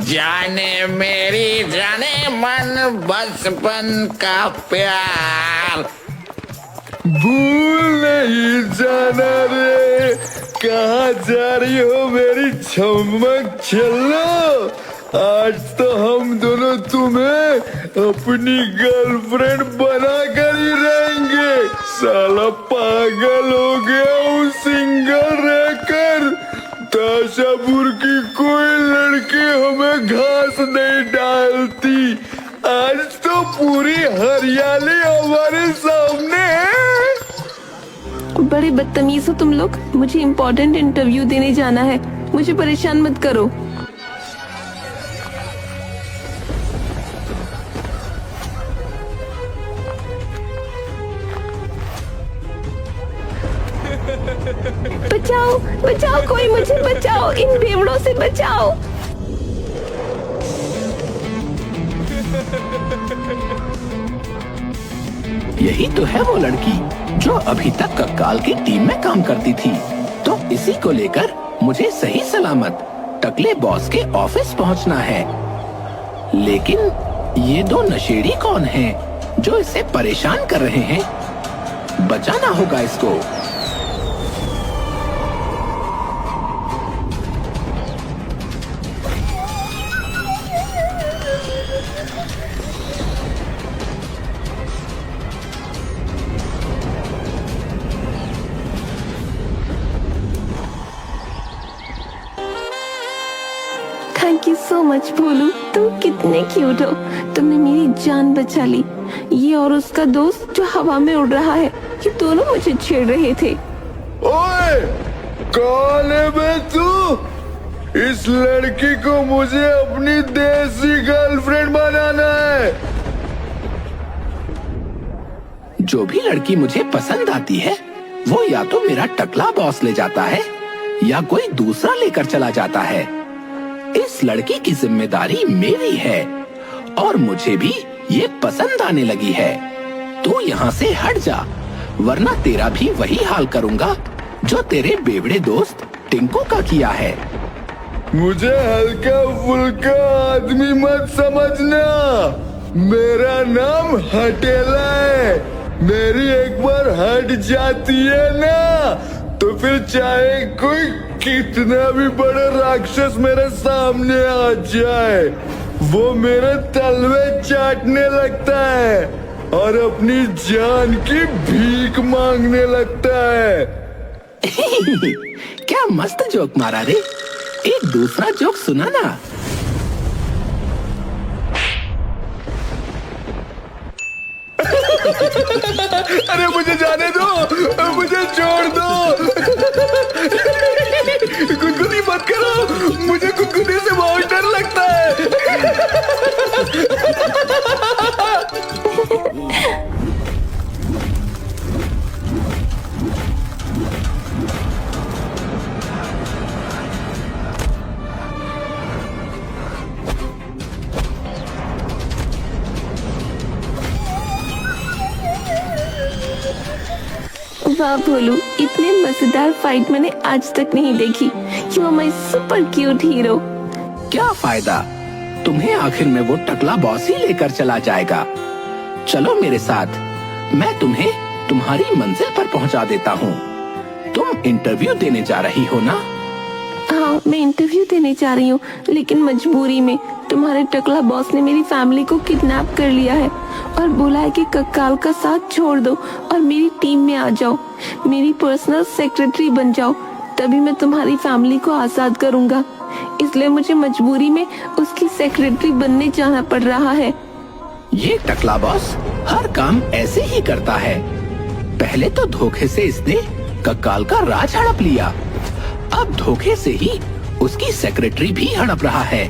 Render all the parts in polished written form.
जाने मेरी जाने मन बचपन का प्यार। भूल नहीं जाना रे, कहाँ जा रही हो मेरी चमक छल्लो। आज तो हम दोनों तुम्हें अपनी गर्लफ्रेंड बना कर ही रहेंगे। साला पागल हो गया हूँ सिंगल रहकर। ताशापुर की कोई लड़की हमें घास नहीं डालती। आज तो पूरी हरियाली हमारे सामने है। बड़े बदतमीज हो तुम लोग। मुझे इम्पोर्टेंट इंटरव्यू देने जाना है, मुझे परेशान मत करो। बचाओ बचाओ, कोई मुझे बचाओ, इन बेवड़ों से बचाओ। यही तो है वो लड़की जो अभी तक कक्काल की टीम में काम करती थी। तो इसी को लेकर मुझे सही सलामत टकले बॉस के ऑफिस पहुंचना है। लेकिन ये दो नशेड़ी कौन हैं जो इसे परेशान कर रहे हैं? बचाना होगा इसको। थैंक यू सो मच भोलू, तुम कितने क्यूट हो। तुमने मेरी जान बचा ली। ये और उसका दोस्त जो हवा में उड़ रहा है, ये दोनों मुझे छेड़ रहे थे। ओए, कौन है बे तू? इस लड़की को मुझे अपनी देसी गर्लफ्रेंड बनाना है। जो भी लड़की मुझे पसंद आती है वो या तो मेरा टकला बॉस ले जाता है या कोई दूसरा लेकर चला जाता है। इस लड़की की जिम्मेदारी मेरी है और मुझे भी ये पसंद आने लगी है। तू यहाँ से हट जा, वरना तेरा भी वही हाल करूँगा जो तेरे बेवड़े दोस्त टिंकू का किया है। मुझे हल्का फुल्का आदमी मत समझना। मेरा नाम हटेला है। मेरी एक बार हट जाती है ना, तो फिर चाहे कोई कितना भी बड़ा राक्षस मेरे सामने आ जाए, वो मेरे तलवे चाटने लगता है और अपनी जान की भीख मांगने लगता है। क्या मस्त जोक मारा रे। एक दूसरा जोक सुना ना। अरे मुझे जाने दो, मुझे छोड़ दो। गुदगुदी मत करो, मुझे गुदगुदी से बहुत डर लगता है। वाह भोलू, इतने मजेदार फाइट मैंने आज तक नहीं देखी। You are my super cute hero. क्या फायदा, तुम्हें आखिर में वो टकला बॉस ही लेकर चला जाएगा। चलो मेरे साथ, मैं तुम्हें तुम्हारी मंजिल पर पहुंचा देता हूँ। तुम इंटरव्यू देने जा रही हो ना? हाँ, मैं इंटरव्यू देने जा रही हूँ, लेकिन मजबूरी में। तुम्हारे टकला बॉस ने मेरी फैमिली को किडनैप कर लिया है और बोला है कि कक्काल का साथ छोड़ दो और मेरी टीम में आ जाओ, मेरी पर्सनल सेक्रेटरी बन जाओ, तभी मैं तुम्हारी फैमिली को आजाद करूँगा। इसलिए मुझे मजबूरी में उसकी सेक्रेटरी बनने जाना पड़ रहा है। ये टकला बॉस हर काम ऐसे ही करता है। पहले तो धोखे से इसने कक्काल का राज हड़प लिया, अब धोखे से ही उसकी सेक्रेटरी भी हड़प रहा है।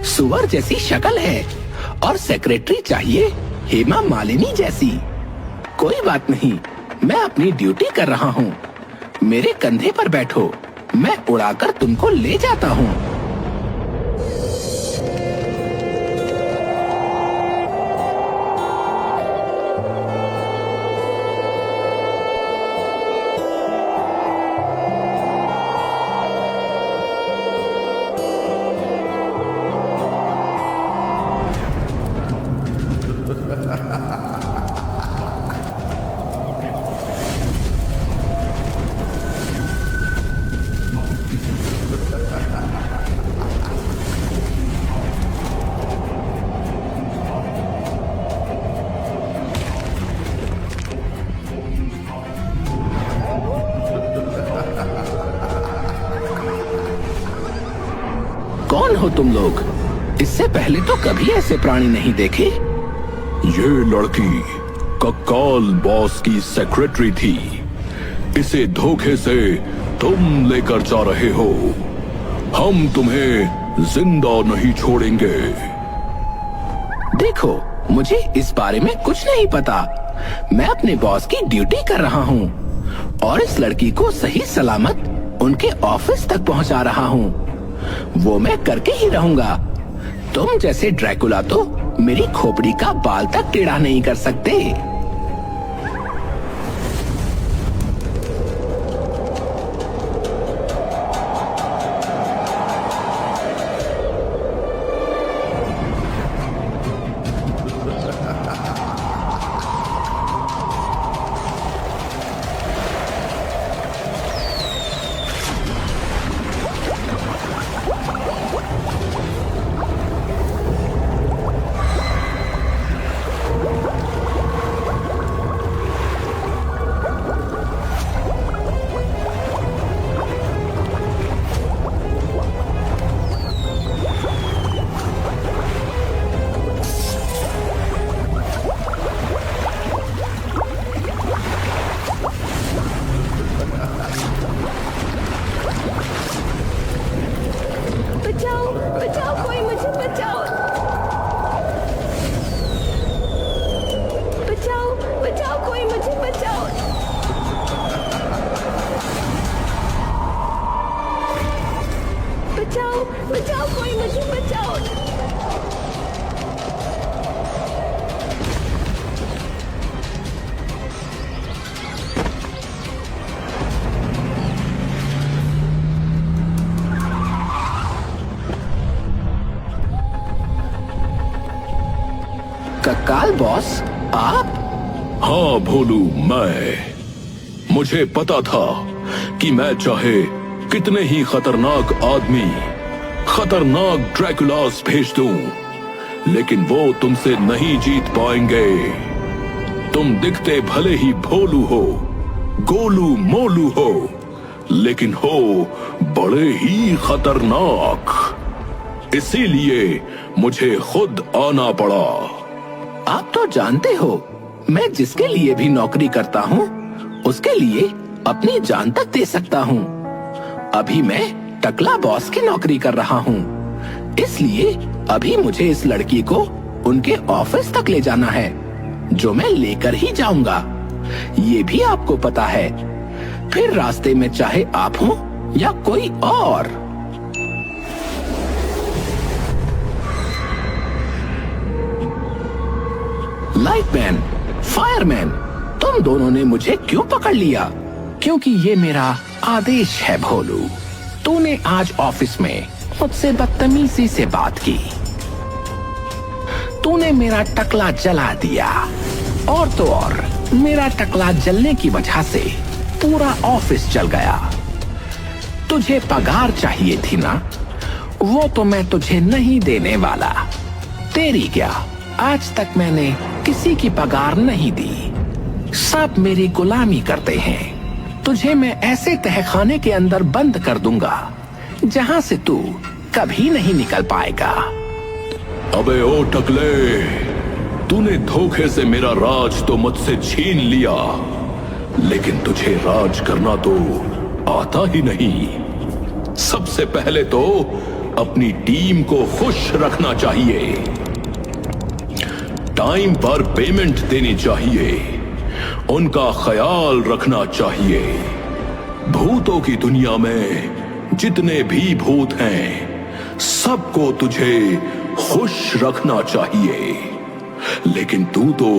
सुअर जैसी शक्ल है और सेक्रेटरी चाहिए हेमा मालिनी जैसी। कोई बात नहीं, मैं अपनी ड्यूटी कर रहा हूँ। मेरे कंधे पर बैठो, मैं उड़ाकर तुमको ले जाता हूँ। हो तुम लोग? इससे पहले तो कभी ऐसे प्राणी नहीं देखे। ये लड़की कक्काल बॉस की सेक्रेटरी थी। इसे धोखे से तुम लेकर जा रहे हो। हम तुम्हें जिंदा नहीं छोड़ेंगे। देखो, मुझे इस बारे में कुछ नहीं पता। मैं अपने बॉस की ड्यूटी कर रहा हूँ और इस लड़की को सही सलामत उनके ऑफिस तक पहुँचा रहा हूँ। वो मैं करके ही रहूंगा। तुम जैसे ड्रैकुला तो मेरी खोपड़ी का बाल तक टेढ़ा नहीं कर सकते। बचाओ बचाओ, कोई मुझे बचाओ। बचाओ बचाओ, कोई मुझे बचाओ। बचाओ बचाओ, कोई मुझे बचाओ। कक्काल बॉस, आप? हाँ भोलू, मुझे पता था कि मैं चाहे कितने ही खतरनाक आदमी, खतरनाक ड्रैकुलास भेज दूं, लेकिन वो तुमसे नहीं जीत पाएंगे। तुम दिखते भले ही भोलू हो, गोलू मोलू हो, लेकिन हो बड़े ही खतरनाक। इसीलिए मुझे खुद आना पड़ा। आप तो जानते हो, मैं जिसके लिए भी नौकरी करता हूँ उसके लिए अपनी जान तक दे सकता हूँ। अभी मैं टकला बॉस की नौकरी कर रहा हूँ, इसलिए अभी मुझे इस लड़की को उनके ऑफिस तक ले जाना है, जो मैं लेकर ही जाऊंगा। ये भी आपको पता है। फिर रास्ते में चाहे आप हो या कोई और। लाइटमैन, फायरमैन, तुम दोनों ने मुझे क्यों पकड़ लिया? क्योंकि ये मेरा आदेश है भोलू। तूने आज ऑफिस में मुझसे बदतमीजी से बात की। तूने मेरा टकला जला दिया, और तो और मेरा टकला जलने की वजह से पूरा ऑफिस जल गया। तुझे पगार चाहिए थी ना? वो तो मैं तुझे नहीं देने वाला। तेरी क्या, आज तक मैंने किसी की पगार नहीं दी। सब मेरी गुलामी करते हैं। तुझे मैं ऐसे तहखाने के अंदर बंद कर दूंगा जहां से तू कभी नहीं निकल पाएगा। अबे ओ टकले, तूने धोखे से मेरा राज तो मुझसे छीन लिया, लेकिन तुझे राज करना तो आता ही नहीं। सबसे पहले तो अपनी टीम को खुश रखना चाहिए, टाइम पर पेमेंट देनी चाहिए, उनका ख्याल रखना चाहिए। भूतों की दुनिया में जितने भी भूत हैं, सबको तुझे खुश रखना चाहिए, लेकिन तू तो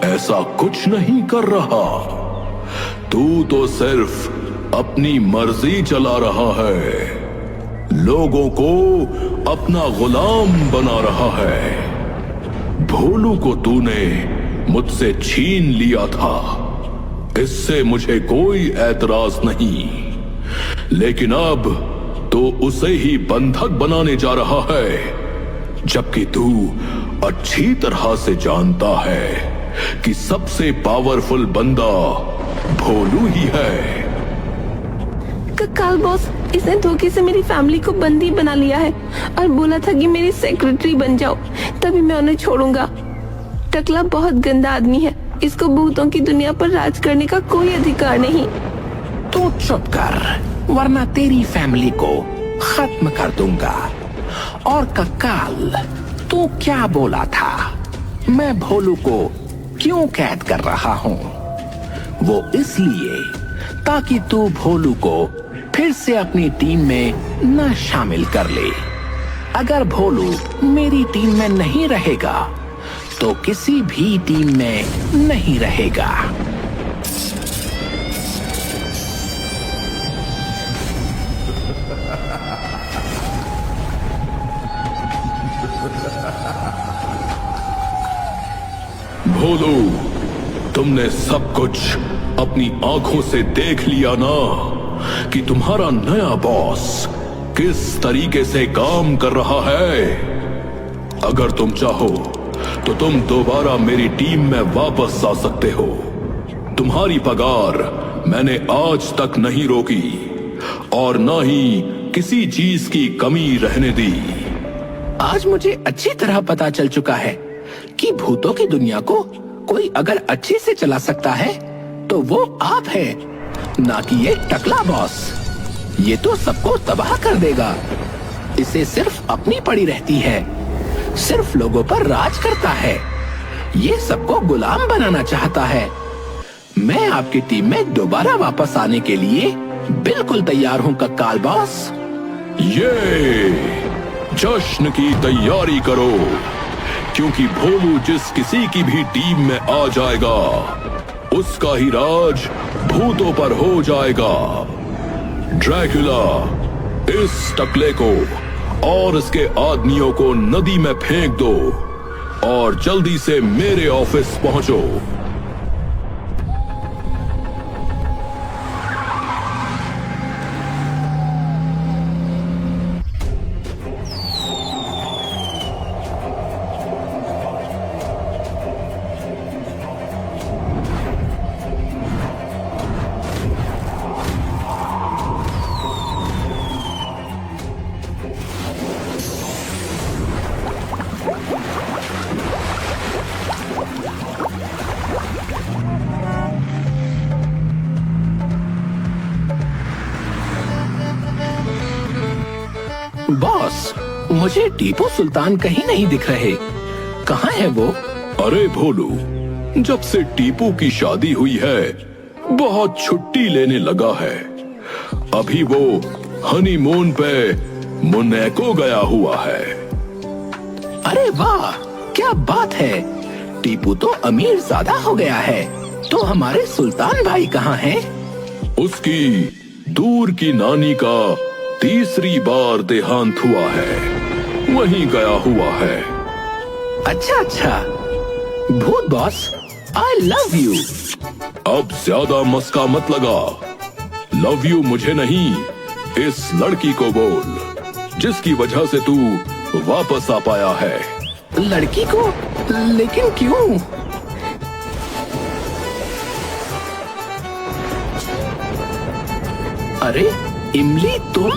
ऐसा कुछ नहीं कर रहा। तू तो सिर्फ अपनी मर्जी चला रहा है, लोगों को अपना गुलाम बना रहा है। भोलू को तूने मुझसे छीन लिया था, इससे मुझे कोई एतराज नहीं, लेकिन अब तो उसे ही बंधक बनाने जा रहा है, जबकि तू अच्छी तरह से जानता है कि सबसे पावरफुल बंदा भोलू ही है। कक्काल बॉस, इसने धोखे से मेरी फैमिली को बंदी बना लिया है और बोला था कि मेरी सेक्रेटरी बन जाओ, तभी मैं उन्हें छोड़ूंगा। टकला बहुत गंदा आदमी है, इसको भूतों की दुनिया पर राज करने का कोई अधिकार नहीं। तू चुप कर, वरना तेरी फैमिली को खत्म कर दूंगा। और कक्काल, तू क्या बोला था? मैं भोलू को क्यों कैद कर रहा हूँ? वो इसलिए ताकि तू भोलू को फिर से अपनी टीम में न शामिल कर ले। अगर भोलू मेरी टीम में नहीं रहेगा तो किसी भी टीम में नहीं रहेगा। भोलू, तुमने सब कुछ अपनी आंखों से देख लिया ना कि तुम्हारा नया बॉस किस तरीके से काम कर रहा है। अगर तुम चाहो तो तुम दोबारा मेरी टीम में वापस आ सकते हो। तुम्हारी पगार मैंने आज तक नहीं रोकी और ना ही किसी चीज की कमी रहने दी। आज मुझे अच्छी तरह पता चल चुका है कि भूतों की दुनिया को कोई अगर अच्छे से चला सकता है तो वो आप है, ना कि ये टकला बॉस। ये तो सबको तबाह कर देगा। इसे सिर्फ अपनी पड़ी रहती है, सिर्फ लोगों पर राज करता है। ये सबको गुलाम बनाना चाहता है। मैं आपकी टीम में दोबारा वापस आने के लिए बिल्कुल तैयार हूँ कक्काल बॉस। ये जश्न की तैयारी करो, क्योंकि भोलू जिस किसी की भी टीम में आ जाएगा उसका ही राज भूतों पर हो जाएगा। ड्रैकुला, इस टकले को और इसके आदमियों को नदी में फेंक दो और जल्दी से मेरे ऑफिस पहुंचो। बॉस, मुझे टीपू सुल्तान कहीं नहीं दिख रहे। कहाँ है वो? अरे भोलू, जब से टीपू की शादी हुई है बहुत छुट्टी लेने लगा है। अभी वो हनीमून पे मोनाको गया हुआ है। अरे वाह, क्या बात है। टीपू तो अमीर ज्यादा हो गया है। तो हमारे सुल्तान भाई कहाँ हैं? उसकी दूर की नानी का तीसरी बार देहांत हुआ है, वहीं गया हुआ है। अच्छा अच्छा। भूत बॉस, आई लव यू। अब ज्यादा मस्का मत लगा। लव यू मुझे नहीं, इस लड़की को बोल जिसकी वजह से तू वापस आ पाया है। लड़की को? लेकिन क्यों? अरे इमली, तुम?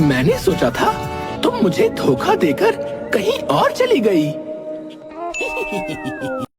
मैंने सोचा था तुम मुझे धोखा देकर कहीं और चली गई।